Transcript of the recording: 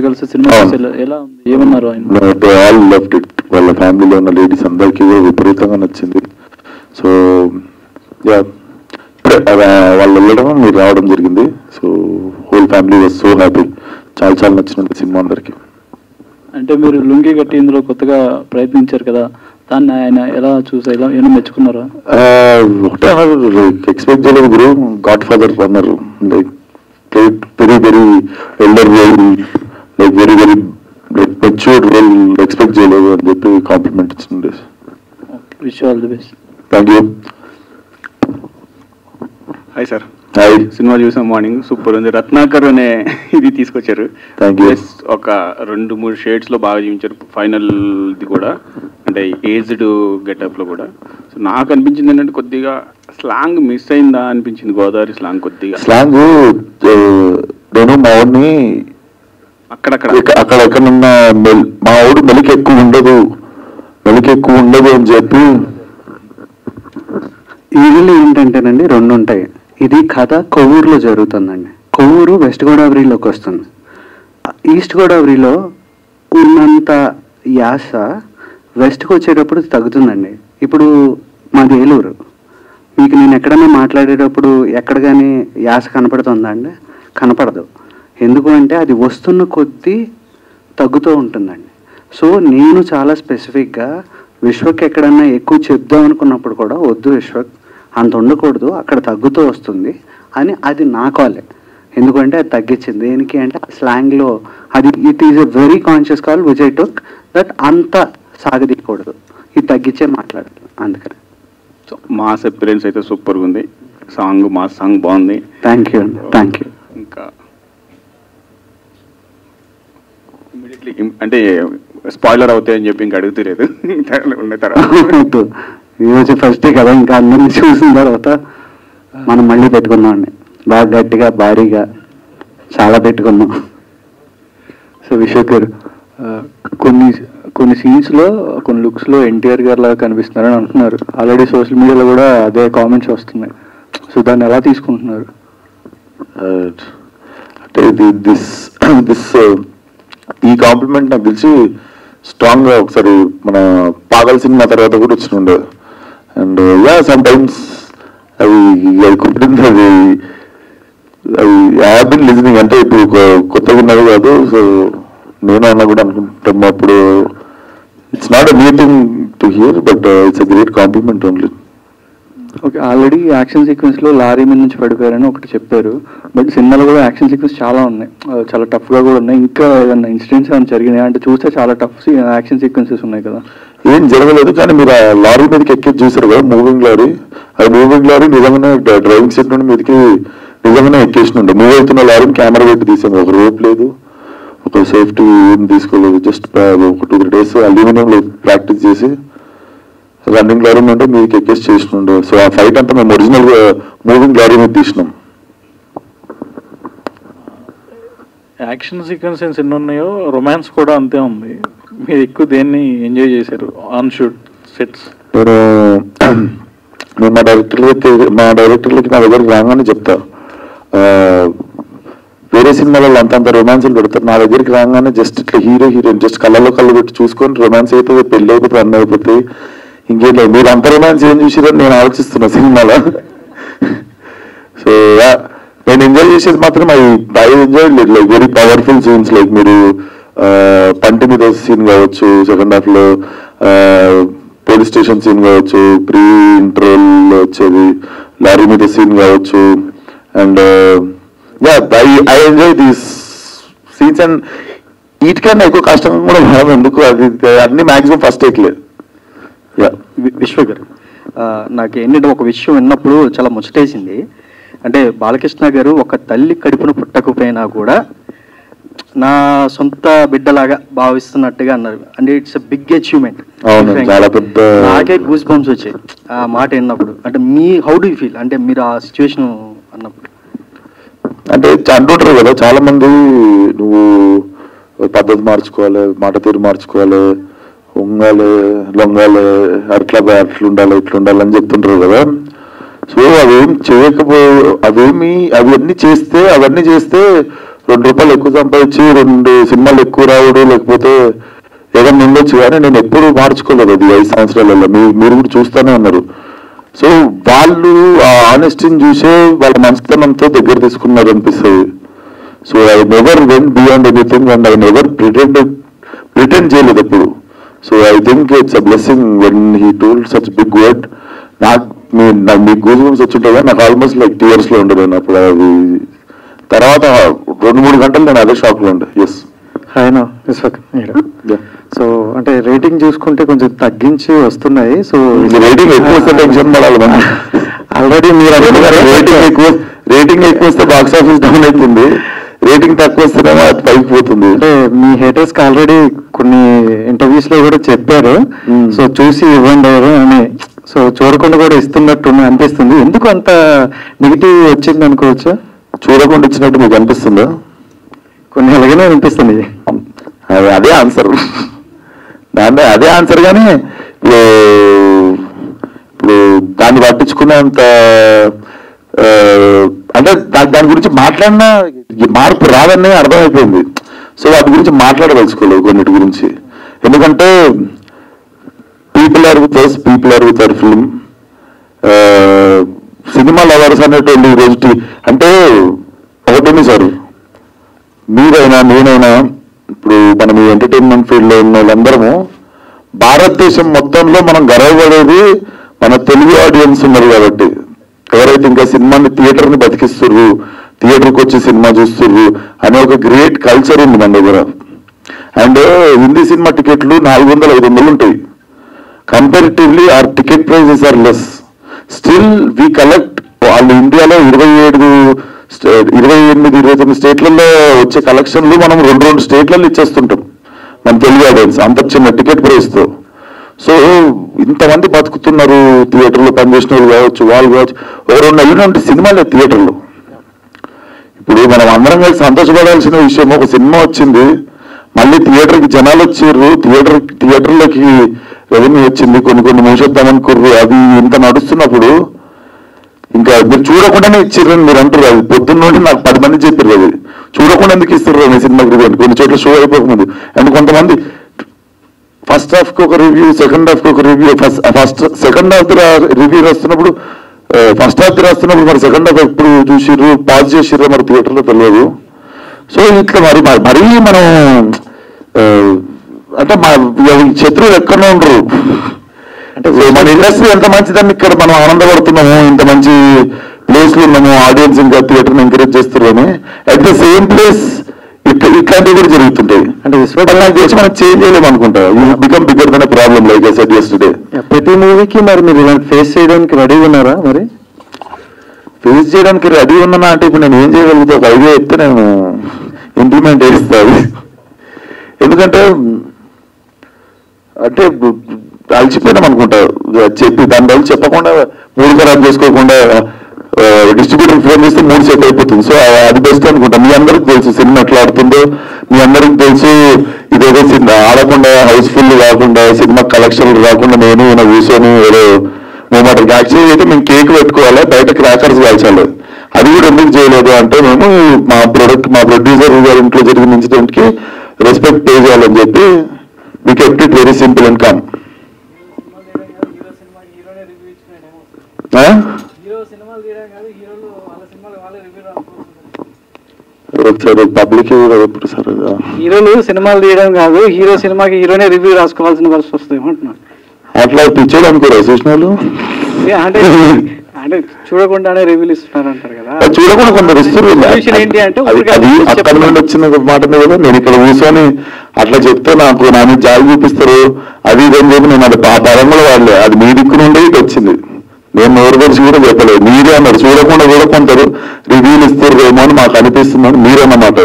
కలిసి సినిమా ఎలా ఉంది, ఏమన్నారు ఆయన? They all loved it. వాళ్ళ ఫ్యామిలీలో ఉన్న లేడీస్ అందరికీ విపరీతంగా నచ్చింది. సో యా, వాళ్ళు వెళ్ళడం మీరు రావడం జరిగింది. So whole family was so happy. చాలా చాలా నచ్చినట్టు సినిమా అందరికి. అంటే మీరు లుంగి కట్టి ఇందులో కొత్తగా ప్రయత్నించారు కదా, దాన్ని ఆయన ఎలా చూసా, ఎలా ఏమైనా మెచ్చుకున్నారా? ఒకటే ఎక్స్పెక్ట్ చేయలేదు గురు. గాడ్ ఫాదర్ అన్నారు, like very very elder role, like very very matured role expect చేయలేదు అని చెప్పి కాంప్లిమెంట్ ఇచ్చింది. Wish all the best. Thank you. Hi sir. Hi. Cinema చూసాం, మార్నింగ్ సూపర్ ఉంది. రత్నాకర్ అనే ఇది తీసుకొచ్చారు. Thank you. ఒక 2-3 షేడ్స్ లో బాగా చూపించారు. ఫైనల్ ఇది కూడా అంటే ఏజ్డ్ గెటప్ లో కూడా. సో నాకు అనిపించింది ఏంటంటే కొద్దిగా స్లాంగ్ మిస్ అయిందా అనిపించింది. గోదావరి స్లాంగ్ కొద్దిగా స్లాంగ్ నేను మా ఊరిని అక్కడెక్కడున్న మా ఊరు మెలికి ఎక్కువ ఉండదు అని చెప్పి. ఈవిలో ఏంటంటేనండి 2 ఉంటాయి. ఇది కథ కొవ్వూరులో జరుగుతుందండి. కొవ్వూరు వెస్ట్ గోదావరిలోకి వస్తుంది. ఈస్ట్ గోదావరిలో ఉన్నంత యాస వెస్ట్కి వచ్చేటప్పుడు తగ్గుతుందండి. ఇప్పుడు మాది ఏలూరు. మీకు నేను ఎక్కడైనా మాట్లాడేటప్పుడు ఎక్కడ కానీ యాస కనపడుతుందా అండి? కనపడదు. ఎందుకు అంటే అది వస్తున్న కొద్దీ తగ్గుతూ ఉంటుందండి. సో నేను చాలా స్పెసిఫిక్గా విశ్వక్ ఎక్కడన్నా ఎక్కువ చెప్దాం అనుకున్నప్పుడు కూడా వద్దు విశ్వక్, అంత ఉండకూడదు, అక్కడ తగ్గుతూ వస్తుంది అని అది నా కాలే. ఎందుకంటే అది తగ్గించింది. దేనికి అంటే స్లాంగ్లో అది it is a very conscious call which I took that అంత సాగదీయకూడదు, ఇది తగ్గించే మాట్లాడాలి. అందుకని సో మాస్ అపిరెన్స్ అయితే సూపర్గా ఉంది. మాస్ సాంగ్ బాగుంది. థ్యాంక్ యూ అండి. Thank you. ఇంకా ఇమీడియట్లీ అంటే స్పాయిలర్ అవుతాయని చెప్పి ఇంకా అడుగుతలేదు ఉన్న తర్వాత ఈరోజు ఫస్ట్ కదా, ఇంకా అందరినీ చూసిన తర్వాత మనం మళ్ళీ పెట్టుకున్నాం అండి. బాగా గట్టిగా భారీగా చాలా పెట్టుకున్నాం. సో విశ్వక్ గారు, కొన్ని సీన్స్లో కొన్ని లుక్స్లో ఎన్టీఆర్ గారు లాగా కనిపిస్తున్నారని అంటున్నారు. ఆల్రెడీ సోషల్ మీడియాలో కూడా అదే కామెంట్స్ వస్తున్నాయి. సో దాన్ని ఎలా తీసుకుంటున్నారు? అంటే ఈ కాంప్లిమెంట్ నాకు తెలిసి స్ట్రాంగ్గా ఒకసారి మన పాగల్ సినిమా తర్వాత కూడా వచ్చిండే. అండ్ యా సమ్ టైమ్స్ అవి కుట్టింది, అది ఐ బిన్ లిజనింగ్. అంటే ఇప్పుడు కొత్తగా ఉన్నది కాదు. సో నేను అన్నా కూడా అనుకుంటాం అప్పుడు it's not a new thing to hear, but it's a great compliment only. Okay, already action సీక్వెన్స్లో లారీ మీద నుంచి పడిపోయారని ఒకటి చెప్పారు. బట్ సినిమాలో కూడా యాక్షన్ సీక్వెన్స్ చాలా ఉన్నాయి, చాలా టఫ్గా కూడా ఉన్నాయి. ఇంకా ఏదన్నా ఇన్సిడెంట్స్ ఏమైనా జరిగినాయి అంటే చూస్తే చాలా టఫ్ యాక్షన్ సీక్వెన్సెస్ ఉన్నాయి కదా? ఏం జరగలేదు, కానీ మీరు ఆ లారీ మీదకి ఎక్కి చూసారు కదా, మూవింగ్ లారీ. అది మూవింగ్ లారీ నిజంగానే డ్రైవింగ్ సీట్ నుండి మీదకి నిజంగానే ఎక్కేసినుండే. మూవ్ అవుతున్న లారీని కెమెరా పెట్టి తీసాము. ఒక రోప్ లేదు, ఒక సేఫ్టీ ఏం తీసుకోలేదు. జస్ట్ ఒక 2-3 days అల్యూమినియంలో ప్రాక్టీస్ చేసి రన్నింగ్ లారీ నుండి మీదకి ఎక్కేసి చేసినుండే. సో ఆ ఫైట్ అంతా మేము ఒరిజినల్ మూవింగ్ లారీ మీద తీసినాం. యాక్షన్ సీక్వెన్సెస్ ఎన్ని ఉన్నాయో రొమాన్స్ కూడా అంతే ఉంది. మీరు ఎక్కువ దేన్ని ఎంజాయ్ చేశారు ఆన్ షూట్ సెట్స్? నేను మా డైరెక్టర్లకి నా దగ్గరికి రాగానే చెప్తా. వేరే సినిమాలలో అంత రొమాన్స్లు పెడతారు, నా దగ్గరికి రాగానే జస్ట్ ఇట్లా హీరోయిన్ జస్ట్ కళ్ళలో కళ్ళు పెట్టి చూసుకొని రొమాన్స్ అయిపోయి పెళ్ళి అయిపోతే అన్నీ అయిపోతాయి, ఇంకేం లేదు. మీరు అంత రొమాన్స్ ఏం చూసారని నేను ఆలోచిస్తున్నా సినిమాలో. సో నేను ఎంజాయ్ చేసేది మాత్రం I enjoy like very powerful scenes. Like మీరు పంటి మీద సీన్ కావచ్చు, సెకండ్ హాఫ్ లో పోలీస్ స్టేషన్ సీన్ కావచ్చు, ప్రీ ఇంటర్వెల్ వచ్చేది లారీ మీద సీన్ కావచ్చు. And I enjoy these scenes. And వీటికన్నా ఎక్కువ కష్టంగా కూడా కాదు. ఎందుకు అది అన్ని మాక్సిమం ఫస్ట్ టేక్లేదు. విశ్వ గారు, నాకు ఏంటంటే ఒక విషయం విన్నప్పుడు చాలా ముచ్చటేసింది. అంటే బాలకృష్ణ గారు ఒక తల్లి కడుపును పుట్టకపోయినా కూడా నా సొంత బిడ్డలాగా భావిస్తున్నట్టుగా అన్నారు. అంటే ఇట్స్ ఎ బిగ్ అచీవ్మెంట్. నాకే గూస్ బంప్స్ వచ్చాయి ఆ మాట విన్నప్పుడు. అంటే హౌ డూ యూ ఫీల్, అంటే మీరు ఆ సిచ్యువేషన్ అన్నప్పుడు? అంటే అంటుంటారు కదా చాలా మంది, నువ్వు పద్ధతి మార్చుకోవాలి, మాట తీరు మార్చుకోవాలి, ఉంగాలి లొంగాలి, అట్లుండాలి ఇట్లుండాలి అని చెప్తుంటారు కదా. సో అవేం చేయకపో అవన్నీ చేస్తే ₹2 ఎక్కువ సంపాదించి 2 సినిమాలు ఎక్కువ రావడం లేకపోతే ఏదైనా ఉండొచ్చు, కానీ నేను ఎప్పుడు మార్చుకోలేదు అది 5 సంవత్సరాలలో. మీరు కూడా చూస్తూనే ఉన్నారు. సో వాళ్ళు ఆ ఆనెస్టీని చూసే వాళ్ళ మనస్తనంతో దగ్గర తీసుకున్నారు అనిపిస్తుంది. So I never went beyond anything and I never pretend చేయలేదు ఎప్పుడు. So I think it's a blessing when he told such big word. నాకు మీకు గూస్ బంప్స్ వచ్చింటుంది, నాకు ఆల్మోస్ట్ లైక్ టీయర్స్ లో ఉండదు. అప్పుడు అది తర్వాత 2-3 గంటలు నేను అదే షాక్ లో ఉండే. ఎస్ ఆయన సో అంటే రేటింగ్ చూసుకుంటే కొంచెం తగ్గించి వస్తున్నాయి. సో రేటింగ్ ఎక్కువ వస్తే టెన్షన్ పడాలి మనం. ఆల్రెడీ మీరు రేటింగ్ ఎక్కువ వస్తే బాక్స్ ఆఫీస్ డౌన్ అవుతుంది, రేటింగ్ తక్కువ వస్తేనేమో అది పైకి పోతుంది. అంటే మీ హేటర్స్ కి ఆల్రెడీ కొన్ని ఇంటర్వ్యూస్ లో కూడా చెప్పారు, సో చూసి ఇవ్వండి అని. సో చూడకుండా కూడా ఇస్తున్నట్టు అనిపిస్తుంది. ఎందుకు అంత నెగిటివ్ వచ్చింది అనుకోవచ్చు? చూడకుండా ఇచ్చినట్టు మీకు అనిపిస్తుందా? కొన్ని అలాగనే అనిపిస్తుంది. అదే ఆన్సర్, అదే ఆన్సర్. కానీ ఇప్పుడు దాన్ని పట్టించుకునేంత అంటే దాని గురించి మాట్లాడినా మార్పు రాదని అర్థమైపోయింది. సో వాటి గురించి మాట్లాడదలుచుకోలేదు కొన్నిటి గురించి. ఎందుకంటే people are with us, people are with our film. Cinema lovers అనేటువంటి రోజు అంటే ఒకటేమి సార్, మీరైనా నేనైనా ఇప్పుడు మనం ఈ ఎంటర్టైన్మెంట్ ఫీల్డ్ లో ఉన్న వాళ్ళందరము భారతదేశం మొత్తంలో మనం గర్వపడేది మన తెలుగు ఆడియన్స్ ఉన్నారు కాబట్టి. ఎవరైతే ఇంకా సినిమాని థియేటర్ని బతికిస్తుర్రు, థియేటర్కి వచ్చి సినిమా చూస్తుర్రు అనే ఒక గ్రేట్ కల్చర్ ఉంది మన దగ్గర. అండ్ హిందీ సినిమా టికెట్లు 400-500 ఉంటాయి. Comparatively our ticket prices are less. Still we collect వాళ్ళు ఇండియాలో 28-29 స్టేట్లలో వచ్చే కలెక్షన్లు మనం 2 స్టేట్లలో ఇచ్చేస్తుంటాం మన తెలుగు ఆడియన్స్ అంత చిన్న టికెట్ ప్రైస్తో. సో ఇంతమంది బతుకుతున్నారు థియేటర్లో పనిచేసిన వాళ్ళు కావచ్చు, వాళ్ళు కావచ్చు. ఒక 2 నెలల నుండి సినిమాలే థియేటర్లో. ఇప్పుడు మనం అందరం కలిసి సంతోషపడాల్సిన విషయం, ఒక సినిమా వచ్చింది, మళ్ళీ థియేటర్కి జనాలు వచ్చారు, థియేటర్లోకి రెవెన్యూ వచ్చింది, కొన్ని మూసేద్దామనుకుర్రు, అది ఇంత నడుస్తున్నప్పుడు ఇంకా మీరు చూడకుండానే ఇచ్చిర్రని మీరు అంటారు. అది పొద్దున్న నుండి నాకు 10 మంది చెప్పారు, అది చూడకుండా ఎందుకు ఇస్తారు అని సినిమాకి రివ్యూ. కొన్ని చోట్ల షో అయిపోకముందు అండ్ కొంతమంది ఫస్ట్ హాఫ్కి ఒక రివ్యూ, సెకండ్ హాఫ్కి ఒక రివ్యూ. సెకండ్ హాఫ్ రివ్యూ రాస్తున్నప్పుడు ఫస్ట్ హాఫ్ రాస్తున్నప్పుడు మరి సెకండ్ హాఫ్ ఎప్పుడు చూసిర్రు, పాజ్ చేసిర్రు మరి థియేటర్లో తెలియదు. సో ఇట్లా మరీ మనం అంటే మా శత్రువులు ఎక్కడనే ఉండరు. అంటే మన ఇండస్ట్రీ ఎంత మంచిదని ఇక్కడ మనం ఆనందపడుతున్నాము, ఇంత మంచి ప్లేస్లో ఉన్నాము, ఆడియన్స్ ఇంకా థియేటర్ని ఎంకరేజ్ చేస్తున్నారని. అట్ ద సేమ్ ప్లేస్ ఇట్లాంటివి కూడా జరుగుతుంటాయి. అంటే చేసి మనం చేంజ్ చేయలేము అనుకుంటా. You become bigger than problem like I said yesterday. ప్రతి మూవీకి మరి మీరు ఇలాంటి ఫేస్ చేయడానికి రెడీ ఉన్నారా? మరి ఫేస్ చేయడానికి రెడీ ఉన్నానా అంటే ఇప్పుడు నేను ఏం చేయగలుగుతా, ఒక ఐడియా చెప్తే నేను ఇంప్లిమెంట్ చేస్తాను. ఎందుకంటే అంటే అలసిపోయినాం అనుకుంటా చెప్పి, దాని బదులు చెప్పకుండా 3 ఖరాబ్ చేసుకోకుండా డిస్ట్రిబ్యూటర్ ఫోన్ చేస్తే 3 సేపు అయిపోతుంది. సో అది బెస్ట్ అనుకుంటా. మీ అందరికి తెలుసు సినిమా ఎట్లా ఆడుతుందో, మీ అందరికి తెలుసు ఇదేదో సినిమా ఆడకుండా హౌస్ఫుల్ కాకుండా సినిమా కలెక్షన్లు రాకుండా నేను కూర్చొని ఏదో మూమెంట్. యాక్చువల్గా అయితే మేము కేక్ పెట్టుకోవాలి, బయట క్రాకర్స్ కాల్చాలి. అది కూడా ఎందుకు చేయలేదు అంటే మేము మా ప్రొడ్యూసర్ గారి ఇంట్లో జరిగిన ఇన్సిడెంట్కి రెస్పెక్ట్ పే చేయాలని చెప్పి we kept it very simple and calm. Public ఎప్పుడు సార్ హీరోలు సినిమాలు తీయడం కాదు, హీరో సినిమాకి హీరోనే రివ్యూ రాసుకోవాల్సిన పరిస్థితి వస్తుంది అంటున్నాను. అట్లా పిచ్చోడు అనుకోరా చూసినాలు? అంటే చూడకుండానే రివ్యూలు ఇస్తున్నారు అంటారు కదా. చూడకుండా కొందరు ఇస్తున్నారు. ఏంటి అంటే అది అక్కడ నుండి వచ్చిన మాట మీద నేను ఇక్కడ కూర్చొని అట్లా చెప్తే నాకు నా మీద జాలి చూపిస్తారు, అది ఇదని చెప్పి నేను అది ఆ పరంలో వాడలే. అది మీ దిక్కు నుండి ఇటు వచ్చింది. నేను నోరు తెరిచి కూడా చెప్పలేదు. మీరే అన్నారు చూడకుండా కూడా కొందరు రివ్యూలు ఇస్తారు ఏమో అని మాకు అనిపిస్తుందని మీరన్నమాట.